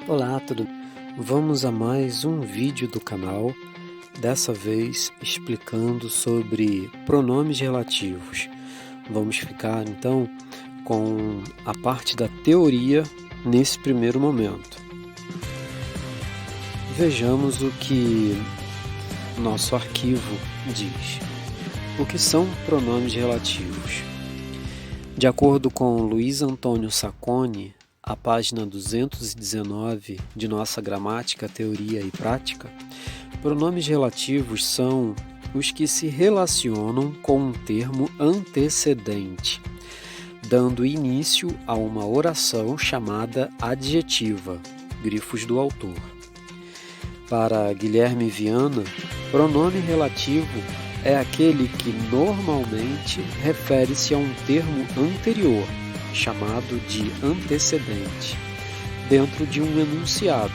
Olá, tudo bem? Vamos a mais um vídeo do canal, dessa vez explicando sobre pronomes relativos. Vamos ficar então com a parte da teoria nesse primeiro momento. Vejamos o que nosso arquivo diz. O que são pronomes relativos? De acordo com Luiz Antônio Sacconi, a página 219 de nossa Gramática, Teoria e Prática, pronomes relativos são os que se relacionam com um termo antecedente, dando início a uma oração chamada adjetiva, grifos do autor. Para Guilherme Viana, pronome relativo é aquele que normalmente refere-se a um termo anterior, chamado de antecedente, dentro de um enunciado,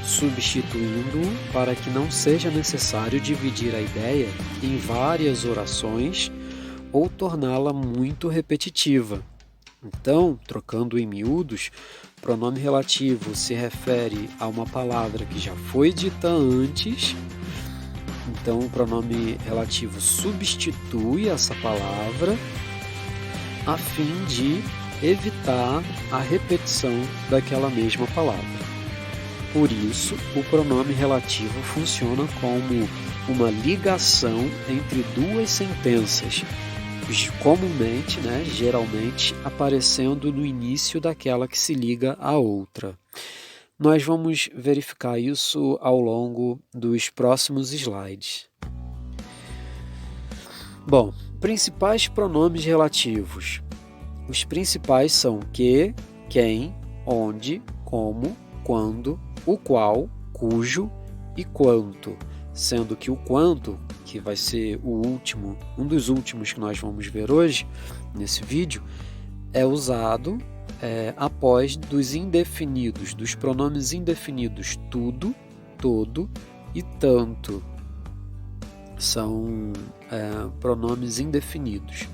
substituindo-o para que não seja necessário dividir a ideia em várias orações ou torná-la muito repetitiva. Então, trocando em miúdos, pronome relativo se refere a uma palavra que já foi dita antes. Então, o pronome relativo substitui essa palavra a fim de evitar a repetição daquela mesma palavra. Por isso, o pronome relativo funciona como uma ligação entre duas sentenças, comumente, geralmente, aparecendo no início daquela que se liga à outra. Nós vamos verificar isso ao longo dos próximos slides. Bom, principais pronomes relativos. Os principais são que, quem, onde, como, quando, o qual, cujo e quanto, sendo que o quanto, que vai ser um dos últimos que nós vamos ver hoje, nesse vídeo, é usado após dos indefinidos, dos pronomes indefinidos tudo, todo e tanto. São pronomes indefinidos.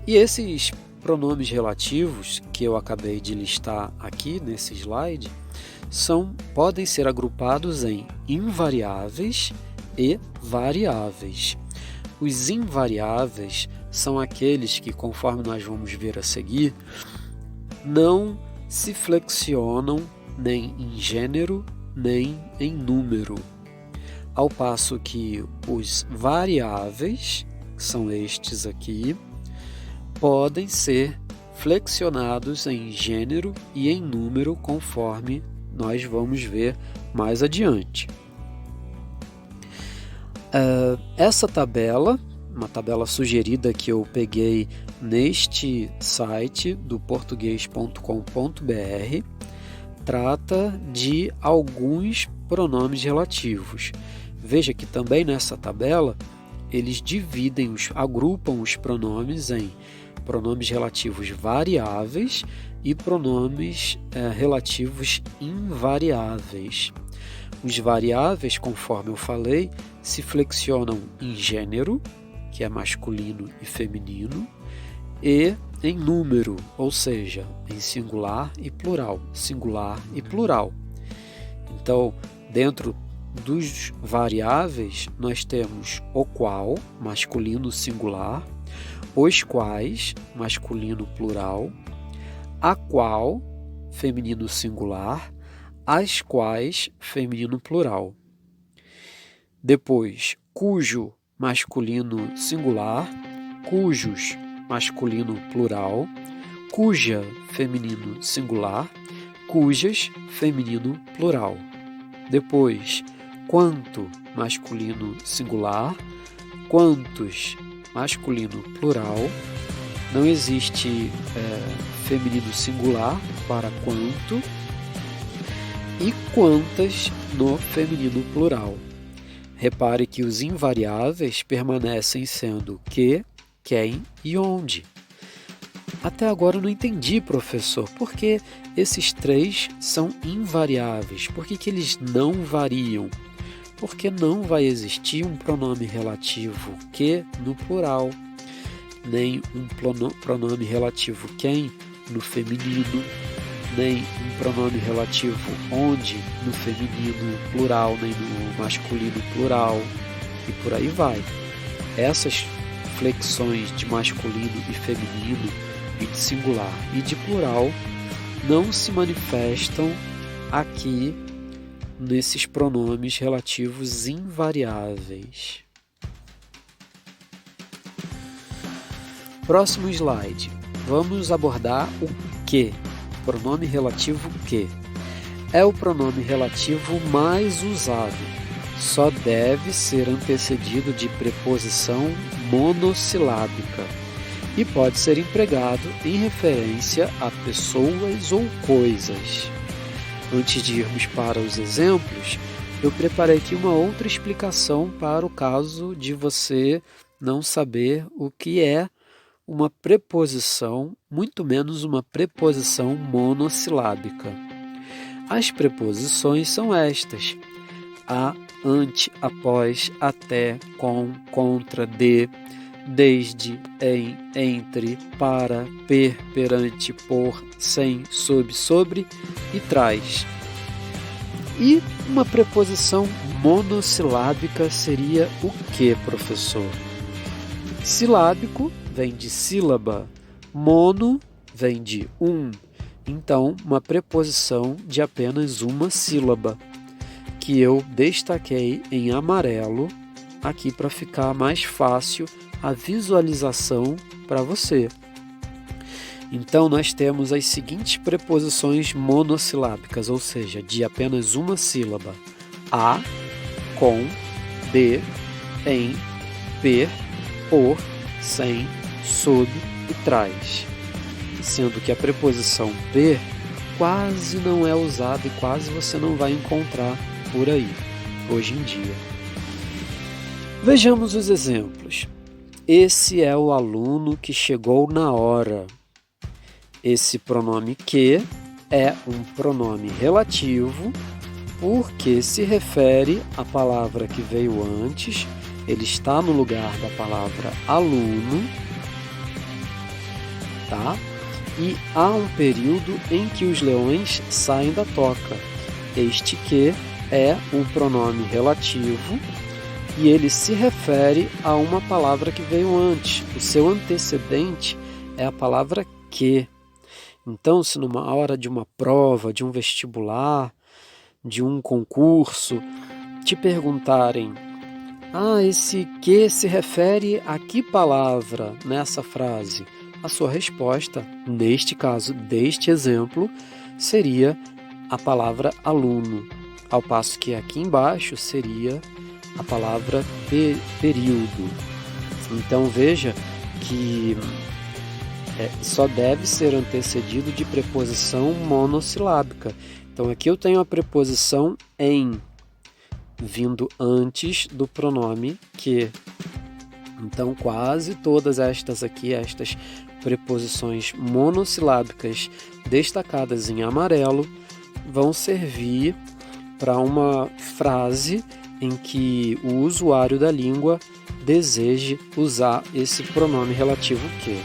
E esses pronomes relativos que eu acabei de listar aqui nesse slide podem ser agrupados em invariáveis e variáveis. Os invariáveis são aqueles que, conforme nós vamos ver a seguir, não se flexionam nem em gênero nem em número, ao passo que os variáveis, que são estes aqui, podem ser flexionados em gênero e em número, conforme nós vamos ver mais adiante. Essa tabela, uma tabela sugerida que eu peguei neste site do português.com.br, trata de alguns pronomes relativos. Veja que também nessa tabela eles agrupam os pronomes em pronomes relativos variáveis e pronomes relativos invariáveis. Os variáveis, conforme eu falei, se flexionam em gênero, que é masculino e feminino, e em número, ou seja, em singular e plural, singular e plural. Então, dentro dos variáveis, nós temos o qual, masculino singular, os quais, masculino plural, a qual, feminino singular, as quais, feminino plural. Depois, cujo, masculino singular, cujos, masculino plural, cuja, feminino singular, cujas, feminino plural. Depois, quanto, masculino singular, quantos, masculino plural. Não existe feminino singular para quanto, e quantas no feminino plural. Repare que os invariáveis permanecem sendo que, quem e onde. Até agora eu não entendi, professor, por que esses três são invariáveis? Por que eles não variam? Porque não vai existir um pronome relativo que no plural, nem um pronome relativo quem no feminino, nem um pronome relativo onde no feminino plural, nem no masculino plural, e por aí vai. Essas flexões de masculino e feminino, e de singular e de plural, não se manifestam aqui nesses pronomes relativos invariáveis. Próximo slide. Vamos abordar o que. Pronome relativo que. É o pronome relativo mais usado. Só deve ser antecedido de preposição monossilábica e pode ser empregado em referência a pessoas ou coisas. Antes de irmos para os exemplos, eu preparei aqui uma outra explicação para o caso de você não saber o que é uma preposição, muito menos uma preposição monossilábica. As preposições são estas: a, ante, após, até, com, contra, de, desde, em, entre, para, per, perante, por, sem, sob, sobre e traz. E uma preposição monossilábica seria o que, professor? Silábico vem de sílaba, mono vem de um. Então, uma preposição de apenas uma sílaba, que eu destaquei em amarelo aqui para ficar mais fácil a visualização para você. Então, nós temos as seguintes preposições monossilábicas, ou seja, de apenas uma sílaba: a, com, de, em, per, por, sem, sob e traz. Sendo que a preposição per quase não é usada e quase você não vai encontrar por aí, hoje em dia. Vejamos os exemplos. Esse é o aluno que chegou na hora. Esse pronome que é um pronome relativo porque se refere à palavra que veio antes, ele está no lugar da palavra aluno, tá? E há um período em que os leões saem da toca. Este que é um pronome relativo e ele se refere a uma palavra que veio antes. O seu antecedente é a palavra que. Então, se numa hora de uma prova, de um vestibular, de um concurso, te perguntarem: esse que se refere a que palavra nessa frase? A sua resposta, neste caso, deste exemplo, seria a palavra aluno, ao passo que aqui embaixo seria a palavra período. Então veja que só deve ser antecedido de preposição monossilábica. Então aqui eu tenho a preposição em, vindo antes do pronome que. Então quase todas estas preposições monossilábicas destacadas em amarelo vão servir para uma frase em que o usuário da língua deseje usar esse pronome relativo que.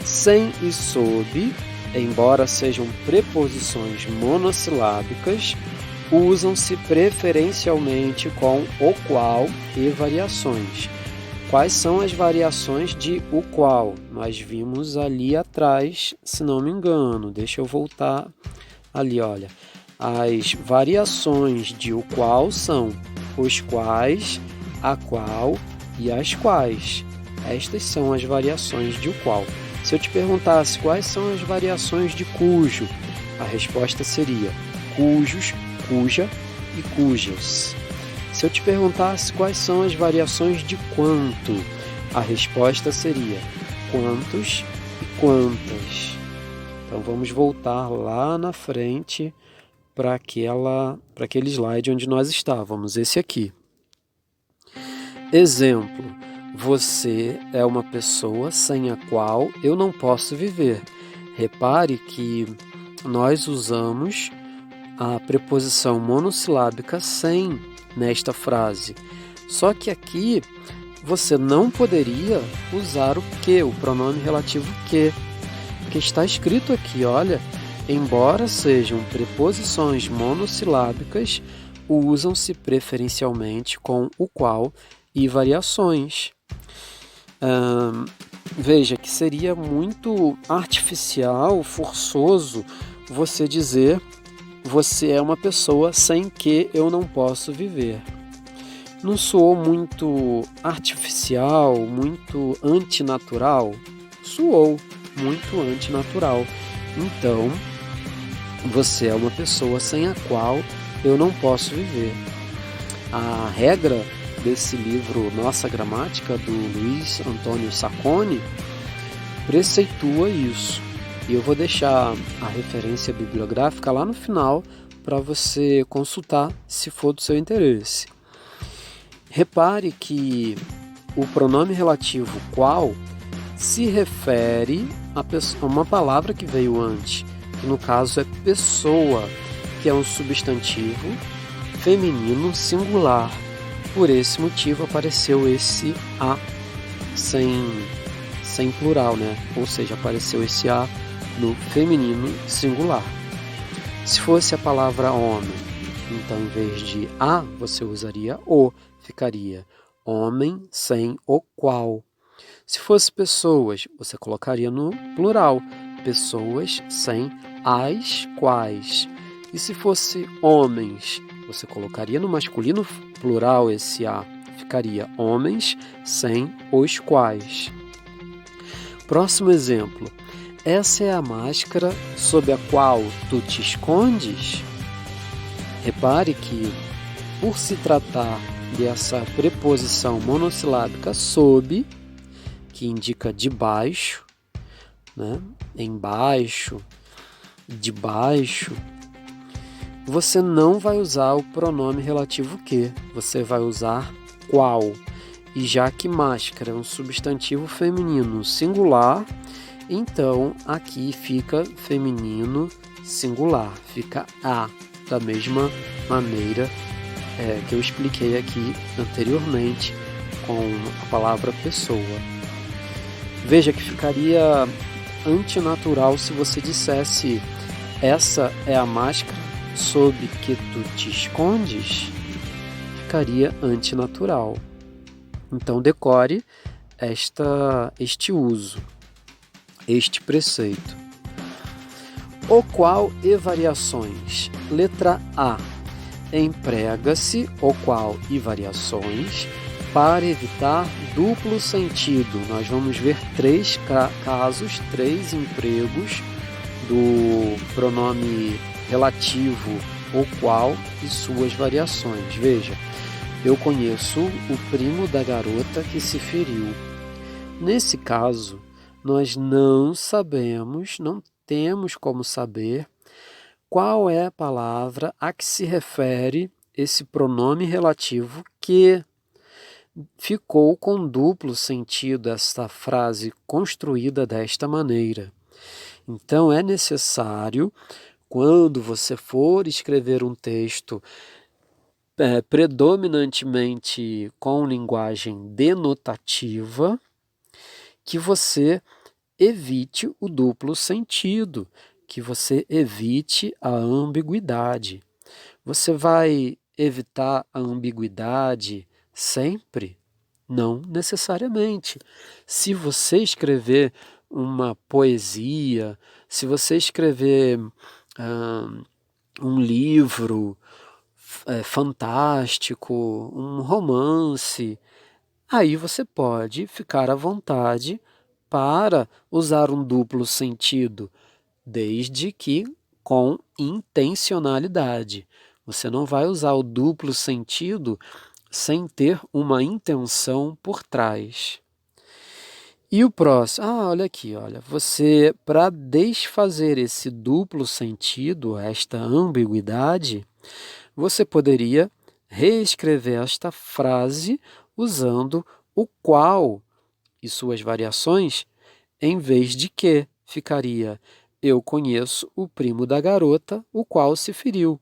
Sem e sob, embora sejam preposições monossilábicas, usam-se preferencialmente com o qual e variações. Quais são as variações de o qual? Nós vimos ali atrás, se não me engano. Deixa eu voltar ali, olha. As variações de o qual são os quais, a qual e as quais. Estas são as variações de o qual. Se eu te perguntasse quais são as variações de cujo, a resposta seria cujos, cuja e cujas. Se eu te perguntasse quais são as variações de quanto, a resposta seria quantos e quantas. Então vamos voltar lá na frente para aquele slide onde nós estávamos, esse aqui. Exemplo: você é uma pessoa sem a qual eu não posso viver. Repare que nós usamos a preposição monossilábica sem nesta frase. Só que aqui você não poderia usar o que, o pronome relativo que. Porque está escrito aqui, olha, embora sejam preposições monossilábicas, usam-se preferencialmente com o qual e variações. Veja que seria muito artificial, forçoso você dizer você é uma pessoa sem que eu não posso viver. Não soou muito artificial, muito antinatural? Soou muito antinatural. Então, você é uma pessoa sem a qual eu não posso viver. A regra desse livro Nossa Gramática, do Luiz Antônio Sacconi, preceitua isso. E eu vou deixar a referência bibliográfica lá no final para você consultar se for do seu interesse. Repare que o pronome relativo qual se refere a uma palavra que veio antes, que no caso é pessoa, que é um substantivo feminino singular. Por esse motivo apareceu esse a sem plural, né? Ou seja, apareceu esse a no feminino singular. Se fosse a palavra homem, então em vez de a, você usaria o, ficaria homem sem o qual. Se fosse pessoas, você colocaria no plural, pessoas sem as quais. E se fosse homens, você colocaria no masculino plural esse a, ficaria homens sem os quais. Próximo exemplo. Essa é a máscara sob a qual tu te escondes? Repare que, por se tratar dessa preposição monossilábica sob, que indica debaixo, né? Embaixo, debaixo, você não vai usar o pronome relativo que, você vai usar qual. E já que máscara é um substantivo feminino singular, então aqui fica feminino singular, fica a, da mesma maneira que eu expliquei aqui anteriormente com a palavra pessoa. Veja que ficaria antinatural se você dissesse essa é a máscara sob que tu te escondes, ficaria antinatural. Então decore este uso, este preceito. O qual e variações. Letra A. Emprega-se o qual e variações para evitar duplo sentido. Nós vamos ver 3 casos, 3 empregos do pronome relativo o qual e suas variações. Veja, eu conheço o primo da garota que se feriu. Nesse caso, nós não sabemos, não temos como saber qual é a palavra a que se refere esse pronome relativo que ficou com duplo sentido, esta frase construída desta maneira. Então, é necessário, quando você for escrever um texto predominantemente com linguagem denotativa, que você evite o duplo sentido, que você evite a ambiguidade. Você vai evitar a ambiguidade sempre? Não necessariamente. Se você escrever uma poesia, se você escrever um livro fantástico, um romance, aí você pode ficar à vontade para usar um duplo sentido, desde que com intencionalidade. Você não vai usar o duplo sentido sem ter uma intenção por trás. E o próximo, olha aqui, olha, você, para desfazer esse duplo sentido, esta ambiguidade, você poderia reescrever esta frase usando o qual e suas variações, em vez de que ficaria eu conheço o primo da garota, o qual se feriu.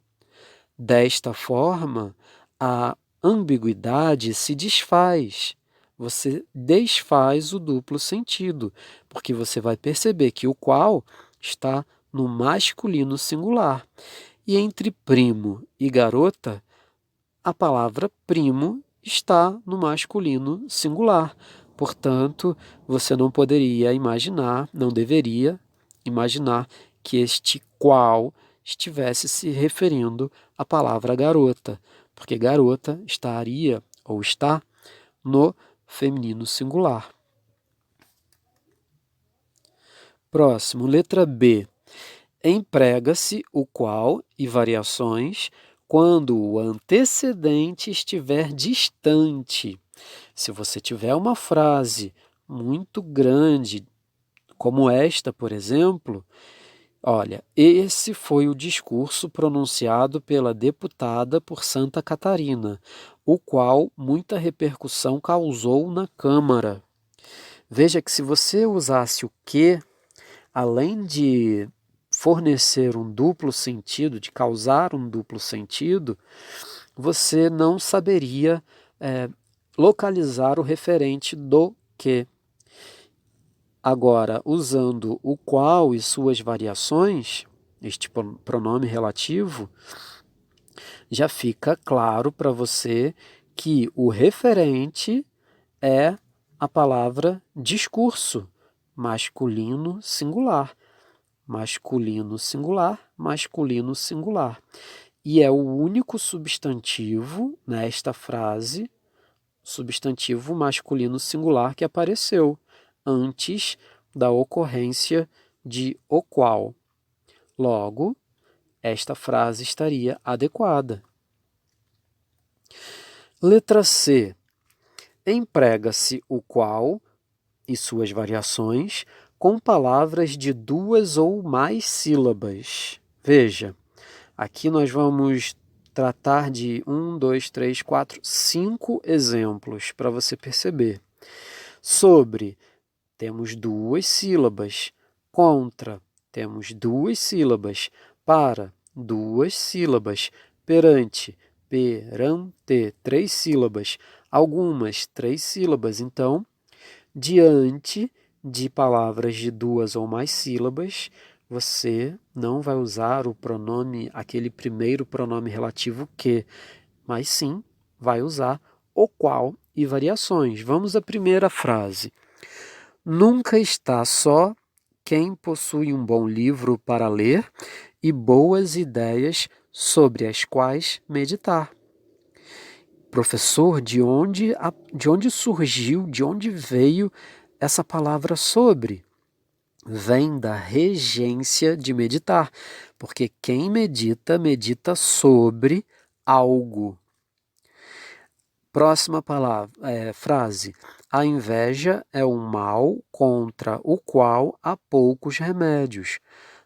Desta forma, a ambiguidade se desfaz, você desfaz o duplo sentido, porque você vai perceber que o qual está no masculino singular. E entre primo e garota, a palavra primo está no masculino singular. Portanto, você não poderia imaginar, não deveria imaginar que este qual estivesse se referindo à palavra garota, porque garota estaria ou está no feminino singular. Próximo, letra B. Emprega-se o qual e variações quando o antecedente estiver distante. Se você tiver uma frase muito grande, como esta, por exemplo, olha, esse foi o discurso pronunciado pela deputada por Santa Catarina, o qual muita repercussão causou na Câmara. Veja que se você usasse o que, além de fornecer um duplo sentido, de causar um duplo sentido, você não saberia localizar o referente do que. Agora, usando o qual e suas variações, este pronome relativo, já fica claro para você que o referente é a palavra discurso, masculino singular. Masculino singular, masculino singular. E é o único substantivo nesta frase, substantivo masculino singular que apareceu antes da ocorrência de o qual. Logo, esta frase estaria adequada. Letra C. Emprega-se o qual e suas variações com palavras de 2 ou mais sílabas. Veja, aqui nós vamos tratar de 1, 2, 3, 4, 5 exemplos para você perceber. Sobre, temos 2 sílabas. Contra, temos 2 sílabas. Para, 2 sílabas. Perante, perante, 3 sílabas. Algumas, 3 sílabas. Então, diante de palavras de 2 ou mais sílabas, você não vai usar o pronome, aquele primeiro pronome relativo que, mas sim vai usar o qual e variações. Vamos à primeira frase. Nunca está só quem possui um bom livro para ler e boas ideias sobre as quais meditar. Professor, de onde surgiu, de onde veio essa palavra sobre? Vem da regência de meditar, porque quem medita, medita sobre algo. Próxima frase. A inveja é um mal contra o qual há poucos remédios.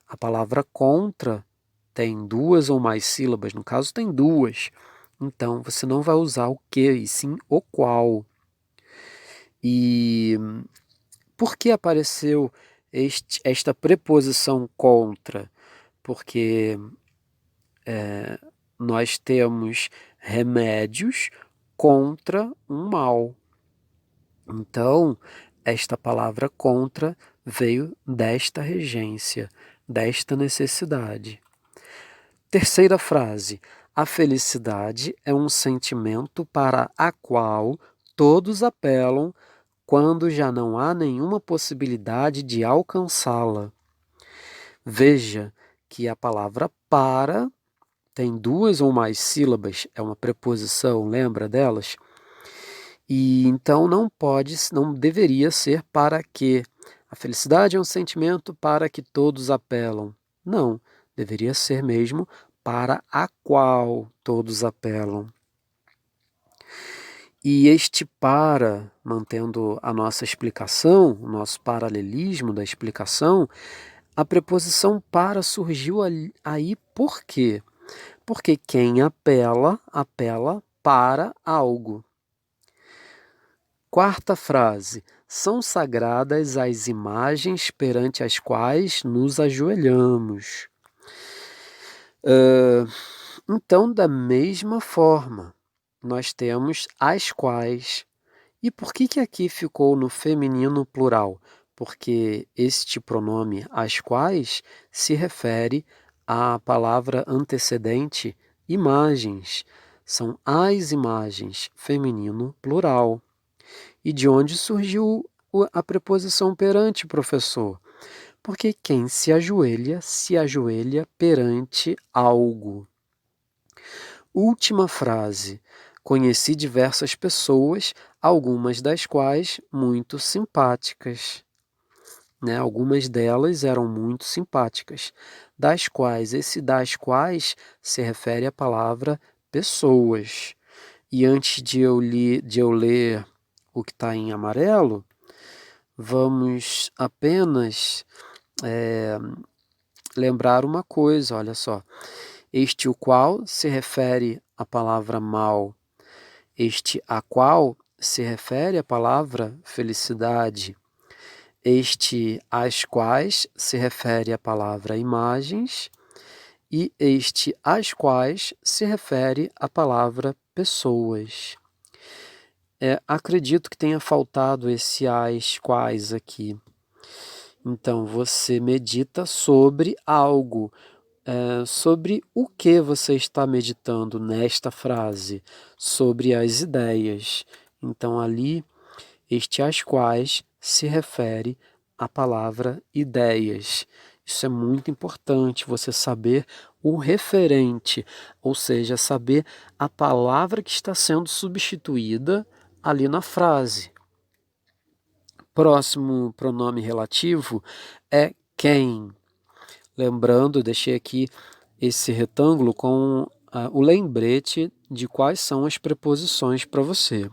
A palavra contra tem 2 ou mais sílabas, no caso tem 2. Então, você não vai usar o que, e sim o qual. E por que apareceu esta preposição contra? Porque nós temos remédios contra um mal. Então, esta palavra contra veio desta regência, desta necessidade. Terceira frase. A felicidade é um sentimento para a qual todos apelam quando já não há nenhuma possibilidade de alcançá-la. Veja que a palavra para tem 2 ou mais sílabas, é uma preposição, lembra delas? E então não deveria ser para que. A felicidade é um sentimento para que todos apelam. Não, deveria ser mesmo para a qual todos apelam. E este para, mantendo a nossa explicação, o nosso paralelismo da explicação, a preposição para surgiu aí por quê? Porque quem apela, apela para algo. Quarta frase. São sagradas as imagens perante as quais nos ajoelhamos. Então, da mesma forma, nós temos as quais E por que que aqui ficou no feminino plural? Porque este pronome as quais se refere à palavra antecedente imagens. São as imagens, feminino plural. E de onde surgiu a preposição perante, professor? Porque quem se ajoelha perante algo. Última frase. Conheci diversas pessoas, algumas das quais muito simpáticas. Né? Algumas delas eram muito simpáticas. Das quais, esse das quais se refere à palavra pessoas. E antes de eu ler o que está em amarelo, vamos apenas lembrar uma coisa, olha só. Este o qual se refere à palavra mal. Este a qual se refere à palavra felicidade. Este as quais se refere à palavra imagens. E este as quais se refere à palavra pessoas. Acredito que tenha faltado esse as quais aqui. Então, você medita sobre algo. Sobre o que você está meditando nesta frase? Sobre as ideias. Então, ali, este as quais se refere à palavra ideias. Isso é muito importante, você saber o referente, ou seja, saber a palavra que está sendo substituída ali na frase. Próximo pronome relativo é quem. Lembrando, deixei aqui esse retângulo com o lembrete de quais são as preposições para você.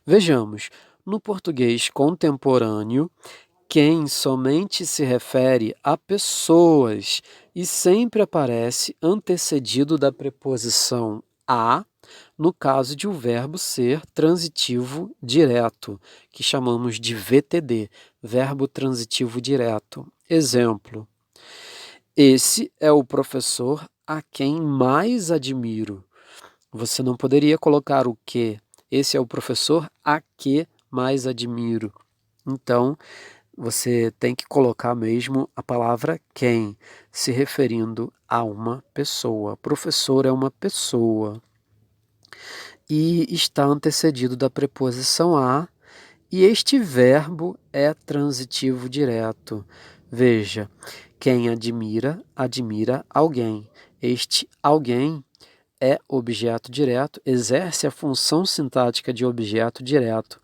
Vejamos, no português contemporâneo, quem somente se refere a pessoas e sempre aparece antecedido da preposição a, no caso de o verbo ser transitivo direto, que chamamos de VTD, verbo transitivo direto. Exemplo: esse é o professor a quem mais admiro. Você não poderia colocar o que. Esse é o professor a que mais admiro. Então, você tem que colocar mesmo a palavra quem, se referindo a uma pessoa. Professor é uma pessoa. E está antecedido da preposição a, e este verbo é transitivo direto. Veja, quem admira, admira alguém. Este alguém é objeto direto, exerce a função sintática de objeto direto.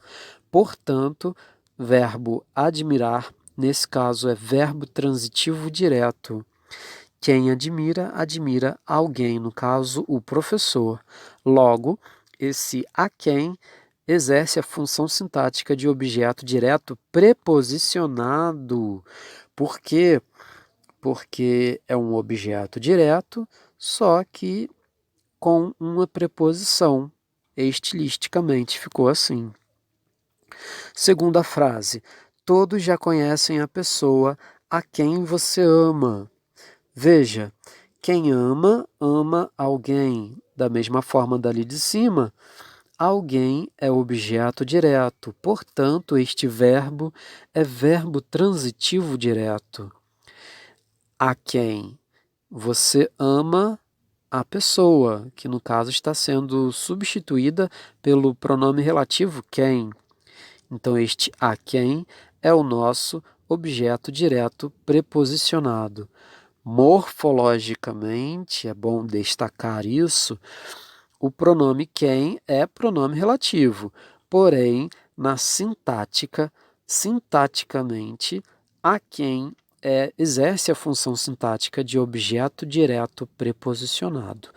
Portanto, verbo admirar, nesse caso, é verbo transitivo direto. Quem admira, admira alguém, no caso, o professor. Logo, esse a quem exerce a função sintática de objeto direto preposicionado. Por quê? Porque é um objeto direto, só que com uma preposição. Estilisticamente ficou assim. Segunda frase. Todos já conhecem a pessoa a quem você ama. Veja, quem ama, ama alguém. Da mesma forma dali de cima, alguém é objeto direto. Portanto, este verbo é verbo transitivo direto. A quem você ama a pessoa, que no caso está sendo substituída pelo pronome relativo quem. Então, este a quem é o nosso objeto direto preposicionado. Morfologicamente, é bom destacar isso, o pronome quem é pronome relativo, porém, na sintática, sintaticamente, a quem exerce a função sintática de objeto direto preposicionado.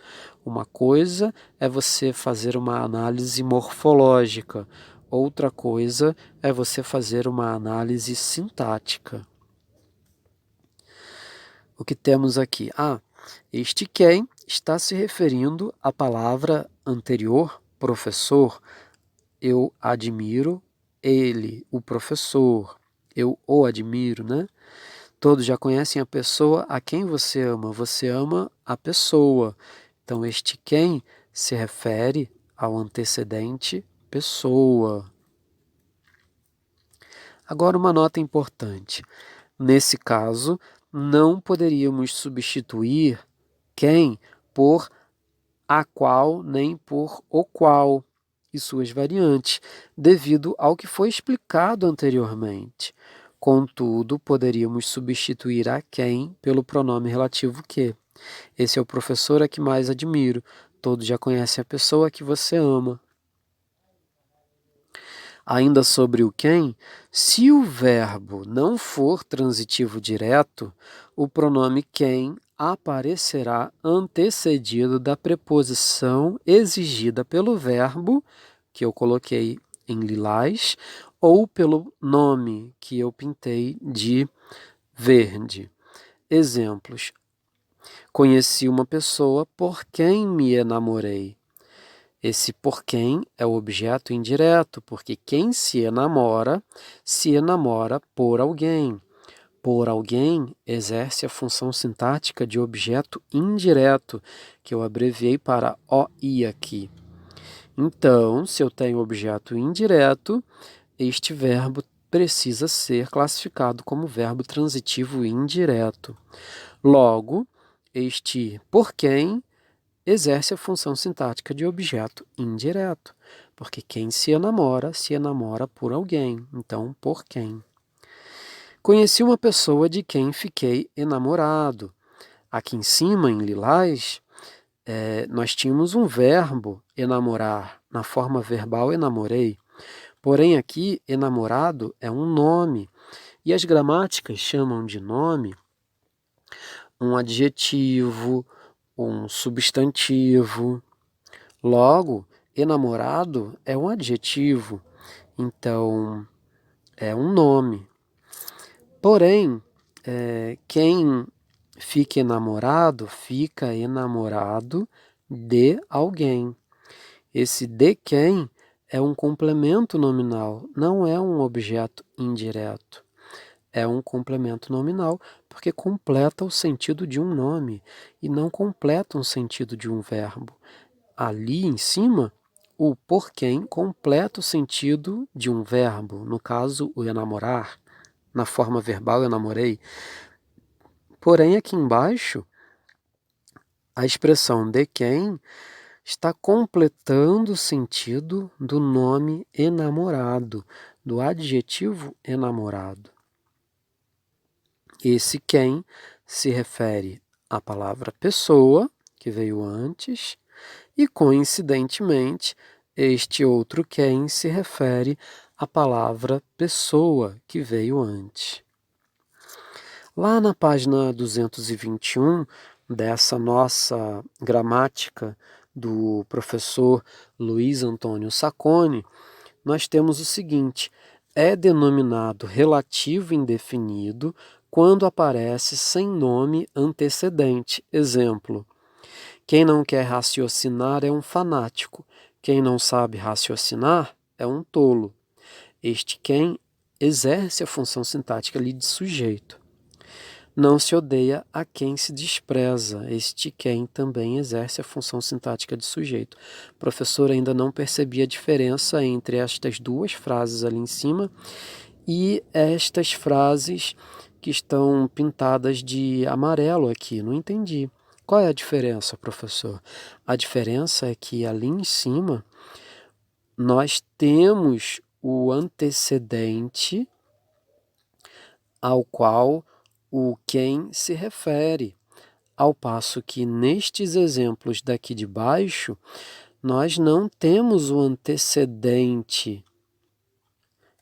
Uma coisa é você fazer uma análise morfológica, outra coisa é você fazer uma análise sintática. O que temos aqui? Este quem está se referindo à palavra anterior, professor. Eu admiro ele, o professor. Eu o admiro, né? Todos já conhecem a pessoa a quem você ama. Você ama a pessoa. Então, este quem se refere ao antecedente pessoa. Agora, uma nota importante. Nesse caso, não poderíamos substituir quem por a qual nem por o qual e suas variantes, devido ao que foi explicado anteriormente. Contudo, poderíamos substituir a quem pelo pronome relativo que. Esse é o professor a que mais admiro. Todos já conhecem a pessoa que você ama. Ainda sobre o quem, se o verbo não for transitivo direto, o pronome quem aparecerá antecedido da preposição exigida pelo verbo, que eu coloquei em lilás, ou pelo nome que eu pintei de verde. Exemplos. Conheci uma pessoa por quem me enamorei. Esse por quem é o objeto indireto, porque quem se enamora por alguém. Por alguém exerce a função sintática de objeto indireto, que eu abreviei para OI aqui. Então, se eu tenho objeto indireto, este verbo precisa ser classificado como verbo transitivo indireto. Logo, este por quem exerce a função sintática de objeto indireto, porque quem se enamora por alguém, então por quem. Conheci uma pessoa de quem fiquei enamorado. Aqui em cima, em lilás, nós tínhamos um verbo enamorar, na forma verbal enamorei, porém aqui enamorado é um nome, e as gramáticas chamam de nome um adjetivo, um substantivo. Logo, enamorado é um adjetivo, então é um nome. Porém, quem fica enamorado de alguém. Esse de quem é um complemento nominal, não é um objeto indireto. É um complemento nominal porque completa o sentido de um nome e não completa o sentido de um verbo. Ali em cima, o por quem completa o sentido de um verbo, no caso, o enamorar, na forma verbal eu namorei. Porém, aqui embaixo, a expressão de quem está completando o sentido do nome enamorado, do adjetivo enamorado. Esse quem se refere à palavra pessoa, que veio antes, e, coincidentemente, este outro quem se refere à palavra pessoa, que veio antes. Lá na página 221 dessa nossa gramática do professor Luiz Antônio Sacconi, nós temos o seguinte: é denominado relativo indefinido quando aparece sem nome antecedente. Exemplo: quem não quer raciocinar é um fanático. Quem não sabe raciocinar é um tolo. Este quem exerce a função sintática ali de sujeito. Não se odeia a quem se despreza. Este quem também exerce a função sintática de sujeito. O professor ainda não percebia a diferença entre estas duas frases ali em cima e estas frases que estão pintadas de amarelo aqui. Não entendi. Qual é a diferença, professor? A diferença é que ali em cima nós temos o antecedente ao qual o quem se refere, ao passo que nestes exemplos daqui de baixo, nós não temos o antecedente.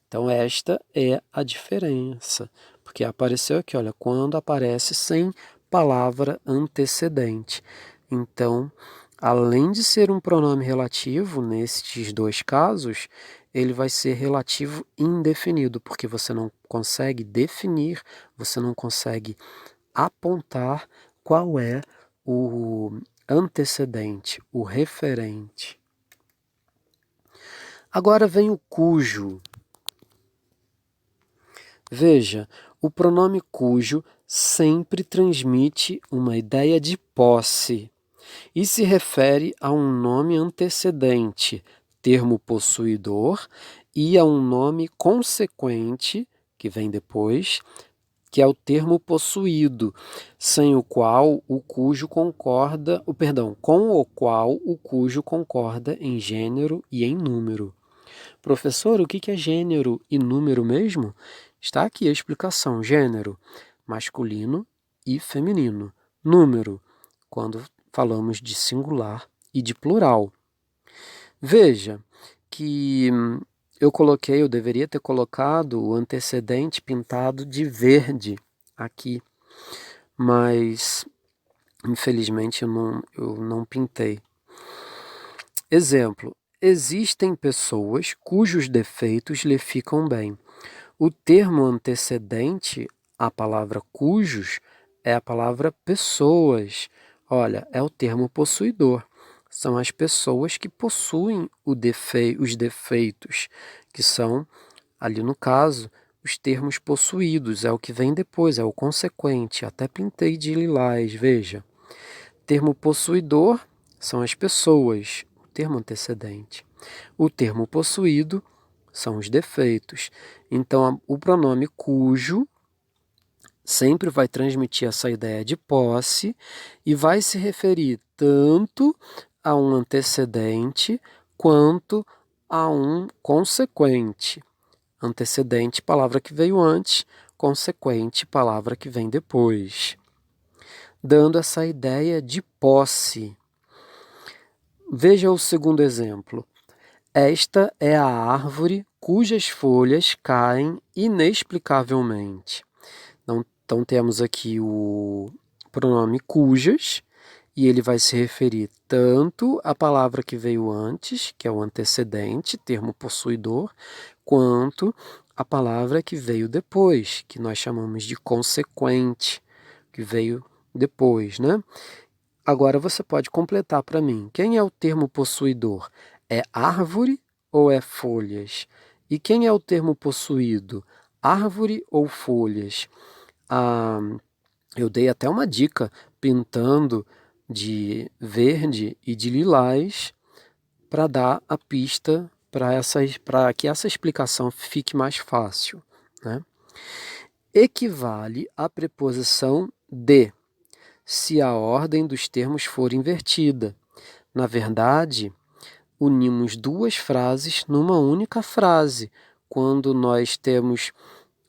Então, esta é a diferença, porque apareceu aqui, olha, quando aparece sem palavra antecedente. Então, além de ser um pronome relativo, nestes dois casos, ele vai ser relativo indefinido, porque você não consegue definir, você não consegue apontar qual é o antecedente, o referente. Agora vem o cujo. Veja, o pronome cujo sempre transmite uma ideia de posse e se refere a um nome antecedente, termo possuidor, e a um nome consequente, que vem depois, que é o termo possuído, sem o qual o cujo concorda, com o qual o cujo concorda em gênero e em número. Professor, o que é gênero e número mesmo? Está aqui a explicação. Gênero, masculino e feminino. Número, quando falamos de singular e de plural. Veja que eu deveria ter colocado o antecedente pintado de verde aqui, mas infelizmente eu não pintei. Exemplo, existem pessoas cujos defeitos lhe ficam bem. O termo antecedente à palavra cujos é a palavra pessoas. Olha, é o termo possuidor. São as pessoas que possuem os defeitos, que são, ali no caso, os termos possuídos. É o que vem depois, é o consequente. Até pintei de lilás, veja. Termo possuidor são as pessoas, o termo antecedente. O termo possuído são os defeitos. Então, o pronome cujo sempre vai transmitir essa ideia de posse e vai se referir tanto a um antecedente quanto a um consequente. Antecedente, palavra que veio antes, consequente, palavra que vem depois. Dando essa ideia de posse. Veja o segundo exemplo. Esta é a árvore cujas folhas caem inexplicavelmente. Então temos aqui o pronome cujas, e ele vai se referir tanto à palavra que veio antes, que é o antecedente, termo possuidor, quanto à palavra que veio depois, que nós chamamos de consequente, que veio depois, né? Agora você pode completar para mim. Quem é o termo possuidor? É árvore ou é folhas? E quem é o termo possuído? Árvore ou folhas? Eu dei até uma dica pintando de verde e de lilás para dar a pista para que essa explicação fique mais fácil, né? Equivale à preposição de, se a ordem dos termos for invertida. Na verdade, unimos duas frases numa única frase, quando nós temos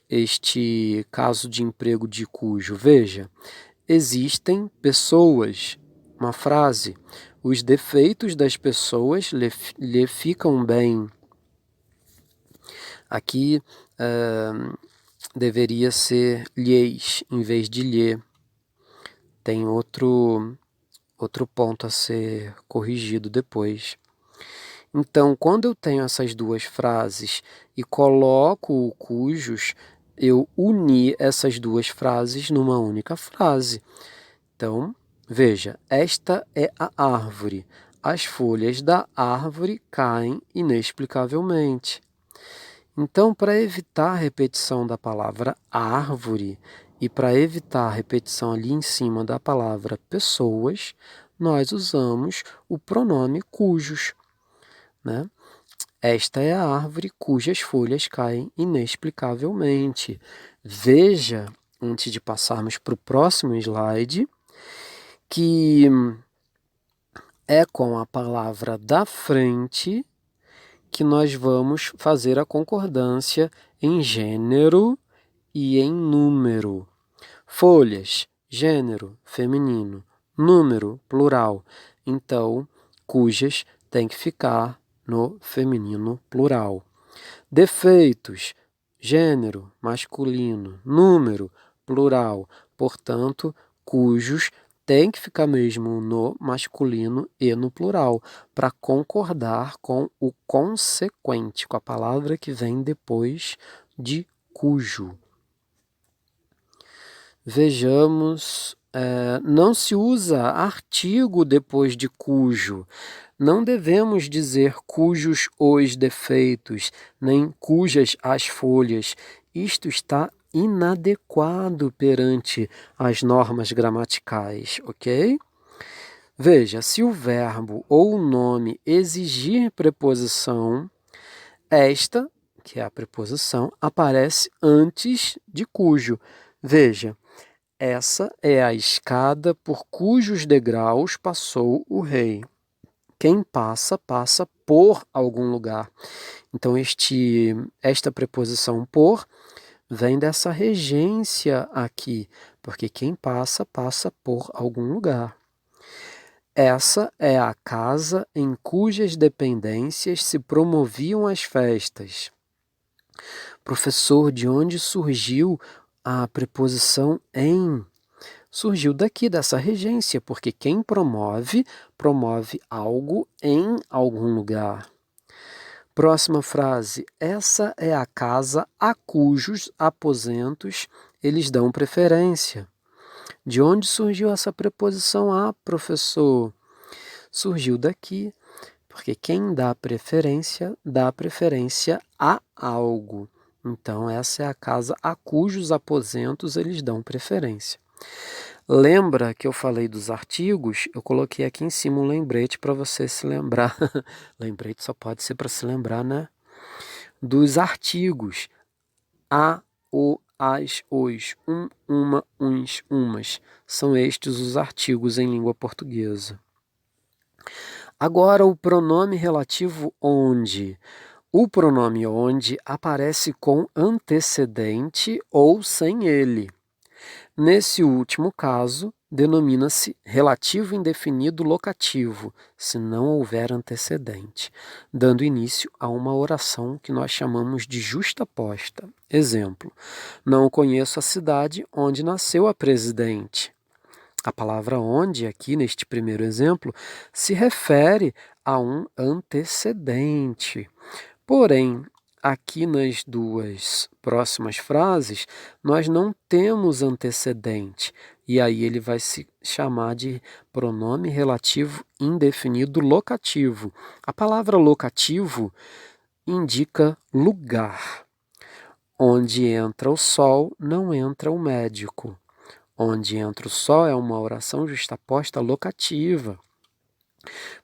este caso de emprego de cujo. Veja, existem pessoas, uma frase, os defeitos das pessoas lhe ficam bem. Aqui deveria ser lhes em vez de lhe. Tem outro ponto a ser corrigido depois. Então, quando eu tenho essas duas frases e coloco o cujos, eu uni essas duas frases numa única frase. Então, veja, esta é a árvore. As folhas da árvore caem inexplicavelmente. Então, para evitar a repetição da palavra árvore e para evitar a repetição ali em cima da palavra pessoas, nós usamos o pronome cujos, né? Esta é a árvore cujas folhas caem inexplicavelmente. Veja, antes de passarmos para o próximo slide, que é com a palavra da frente que nós vamos fazer a concordância em gênero e em número. Folhas, gênero, feminino. Número, plural. Então, cujas tem que ficar no feminino plural. Defeitos, gênero, masculino. Número, plural. Portanto, cujos tem que ficar mesmo no masculino e no plural, para concordar com o consequente, com a palavra que vem depois de cujo. Vejamos, não se usa artigo depois de cujo. Não devemos dizer cujos os defeitos, nem cujas as folhas. Isto está inadequado perante as normas gramaticais, ok? Veja, se o verbo ou o nome exigir preposição, esta, que é a preposição, aparece antes de cujo. Veja, essa é a escada por cujos degraus passou o rei. Quem passa, passa por algum lugar. Então, esta preposição por vem dessa regência aqui, porque quem passa, passa por algum lugar. Essa é a casa em cujas dependências se promoviam as festas. Professor, de onde surgiu a preposição em? Surgiu daqui, dessa regência, porque quem promove, promove algo em algum lugar. Próxima frase. Essa é a casa a cujos aposentos eles dão preferência. De onde surgiu essa preposição a, professor? Surgiu daqui, porque quem dá preferência a algo. Então, essa é a casa a cujos aposentos eles dão preferência. Lembra que eu falei dos artigos? Eu coloquei aqui em cima um lembrete para você se lembrar. Lembrete só pode ser para se lembrar, né? Dos artigos. A, o, as, os, uma, uns, umas. São estes os artigos em língua portuguesa. Agora, o pronome relativo onde. O pronome onde aparece com antecedente ou sem ele. Nesse último caso, denomina-se relativo indefinido locativo, se não houver antecedente, dando início a uma oração que nós chamamos de justaposta. Exemplo: não conheço a cidade onde nasceu a presidente. A palavra onde, aqui neste primeiro exemplo, se refere a um antecedente. Porém, aqui nas duas próximas frases, nós não temos antecedente, e aí ele vai se chamar de pronome relativo indefinido locativo. A palavra locativo indica lugar. Onde entra o sol, não entra o médico. Onde entra o sol é uma oração justaposta locativa,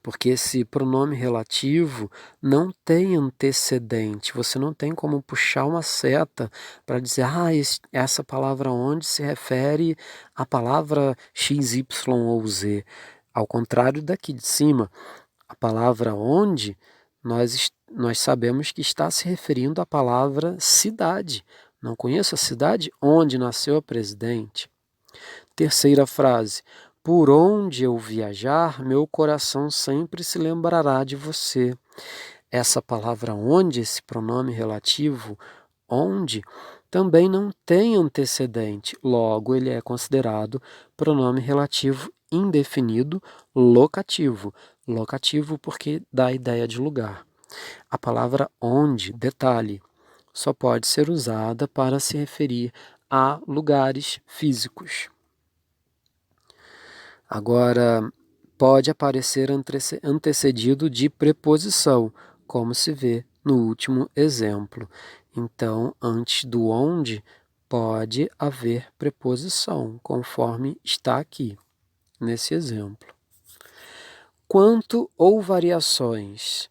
porque esse pronome relativo não tem antecedente, você não tem como puxar uma seta para dizer, essa palavra onde se refere à palavra X, Y ou Z. Ao contrário daqui de cima, a palavra onde, nós sabemos que está se referindo à palavra cidade. Não conheço a cidade onde nasceu a presidente. Terceira frase. Por onde eu viajar, meu coração sempre se lembrará de você. Essa palavra onde, esse pronome relativo, onde, também não tem antecedente. Logo, ele é considerado pronome relativo indefinido locativo. Locativo porque dá a ideia de lugar. A palavra onde, detalhe, só pode ser usada para se referir a lugares físicos. Agora, pode aparecer antecedido de preposição, como se vê no último exemplo. Então, antes do onde, pode haver preposição, conforme está aqui, nesse exemplo. Quanto ou variações.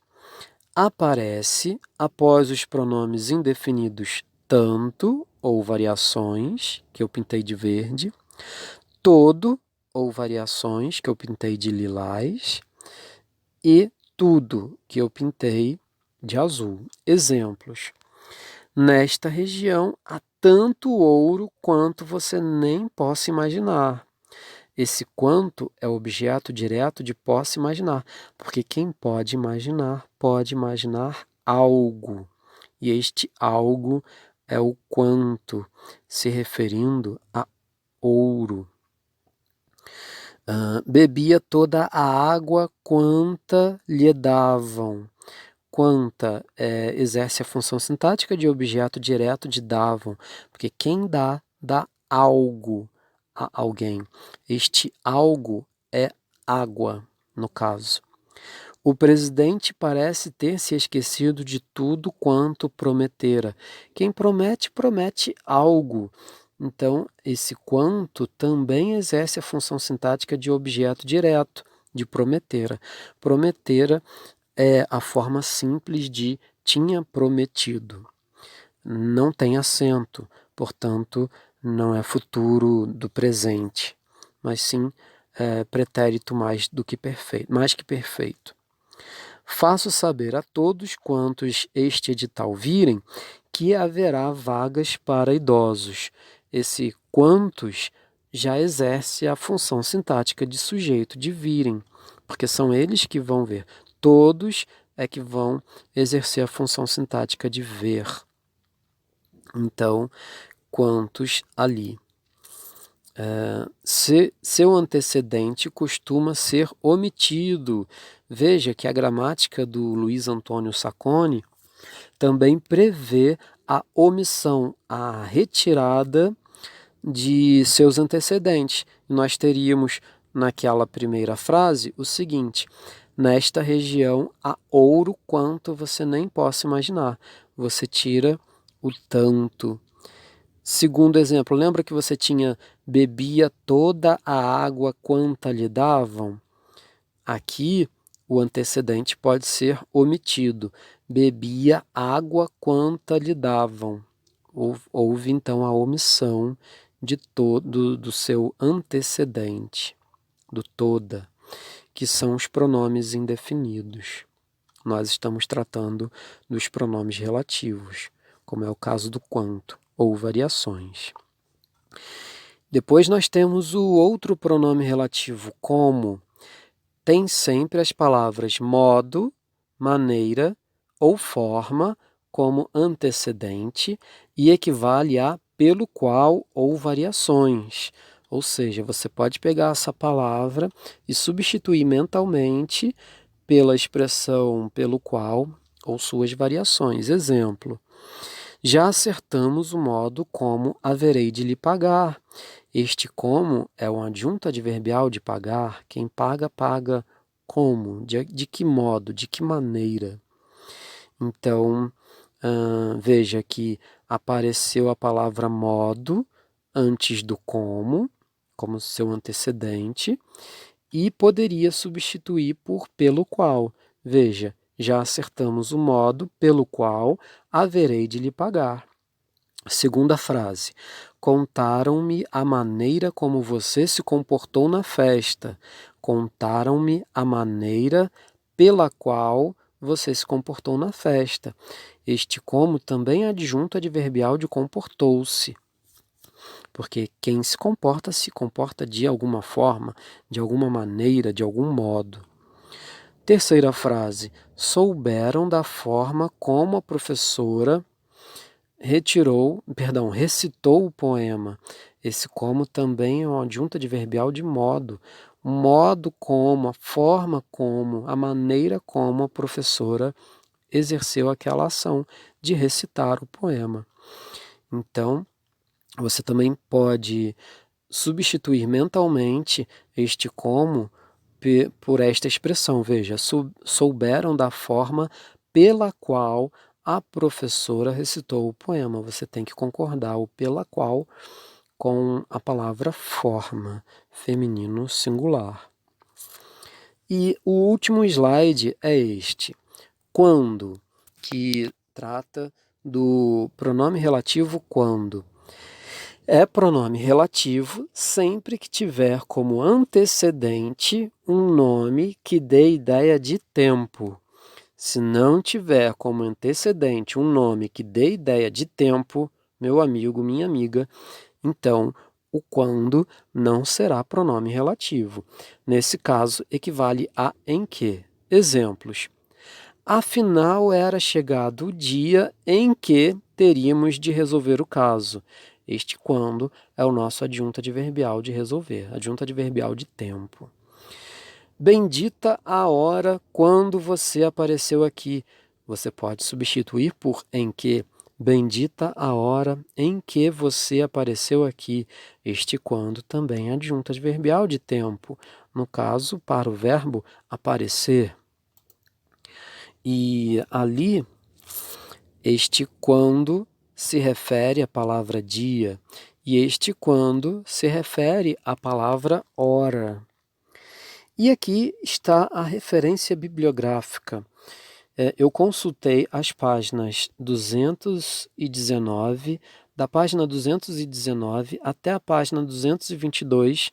Aparece após os pronomes indefinidos tanto ou variações, que eu pintei de verde, todo ou variações, que eu pintei de lilás, e tudo, que eu pintei de azul. Exemplos. Nesta região há tanto ouro quanto você nem possa imaginar. Esse quanto é objeto direto de possa imaginar, porque quem pode imaginar algo. E este algo é o quanto, se referindo a ouro. Bebia toda a água quanta lhe davam. Quanta exerce a função sintática de objeto direto de davam, porque quem dá algo a alguém. Este algo é água, no caso. O presidente parece ter se esquecido de tudo quanto prometera. Quem promete, promete algo. Então, esse quanto também exerce a função sintática de objeto direto, de prometera. Prometera é a forma simples de tinha prometido. não tem acento, portanto, não é futuro do presente, mas sim pretérito mais que perfeito. Faço saber a todos quantos este edital virem que haverá vagas para idosos. Esse quantos já exerce a função sintática de sujeito, de virem, porque são eles que vão ver. Todos é que vão exercer a função sintática de ver. Então, quantos ali. Seu antecedente costuma ser omitido. Veja que a gramática do Luiz Antônio Sacconi também prevê a omissão, a retirada de seus antecedentes. Nós teríamos naquela primeira frase o seguinte: nesta região há ouro quanto você nem possa imaginar. Você tira o tanto. Segundo exemplo, lembra que você bebia toda a água quanta lhe davam? Aqui o antecedente pode ser omitido. Bebia água quanta lhe davam. Houve então a omissão do seu antecedente, do toda, que são os pronomes indefinidos. Nós estamos tratando dos pronomes relativos, como é o caso do quanto, ou variações. Depois nós temos o outro pronome relativo, como. Tem sempre as palavras modo, maneira ou forma como antecedente e equivale a pelo qual ou variações. Ou seja, você pode pegar essa palavra e substituir mentalmente pela expressão pelo qual ou suas variações. Exemplo: já acertamos o modo como haverei de lhe pagar. Este como é um adjunto adverbial de pagar. Quem paga, paga como? De que modo? De que maneira? Então, veja que apareceu a palavra modo antes do como seu antecedente, e poderia substituir por pelo qual. Veja, já acertamos o modo pelo qual haverei de lhe pagar. Segunda frase: contaram-me a maneira como você se comportou na festa. Contaram-me a maneira pela qual você se comportou na festa. Este como também é adjunto adverbial de comportou-se, porque quem se comporta de alguma forma, de alguma maneira, de algum modo. Terceira frase: souberam da forma como a professora recitou o poema. Esse como também é um adjunto adverbial de modo. O modo como, a forma como, a maneira como a professora exerceu aquela ação de recitar o poema. Então, você também pode substituir mentalmente este como por esta expressão. Veja, souberam da forma pela qual a professora recitou o poema. Você tem que concordar o pela qual com a palavra forma, feminino singular. E o último slide é este. Quando, que trata do pronome relativo quando. É pronome relativo sempre que tiver como antecedente um nome que dê ideia de tempo. Se não tiver como antecedente um nome que dê ideia de tempo, meu amigo, minha amiga, então o quando não será pronome relativo. Nesse caso, equivale a em que. Exemplos: afinal, era chegado o dia em que teríamos de resolver o caso. Este quando é o nosso adjunto adverbial de resolver, adjunto adverbial de tempo. Bendita a hora quando você apareceu aqui. Você pode substituir por em que. Bendita a hora em que você apareceu aqui. Este quando também é adjunto adverbial de tempo, no caso, para o verbo aparecer. E ali, este quando se refere à palavra dia, e este quando se refere à palavra hora. E aqui está a referência bibliográfica. Eu consultei as páginas 219, da página 219 até a página 222,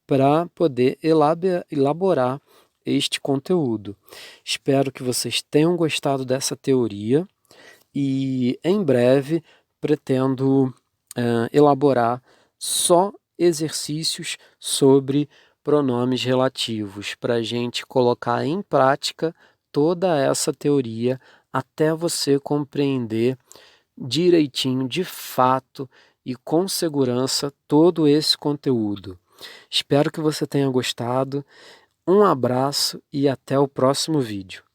para poder elaborar este conteúdo. Espero que vocês tenham gostado dessa teoria e em breve pretendo elaborar só exercícios sobre pronomes relativos, para a gente colocar em prática toda essa teoria até você compreender direitinho, de fato e com segurança, todo esse conteúdo. Espero que você tenha gostado. Um abraço e até o próximo vídeo.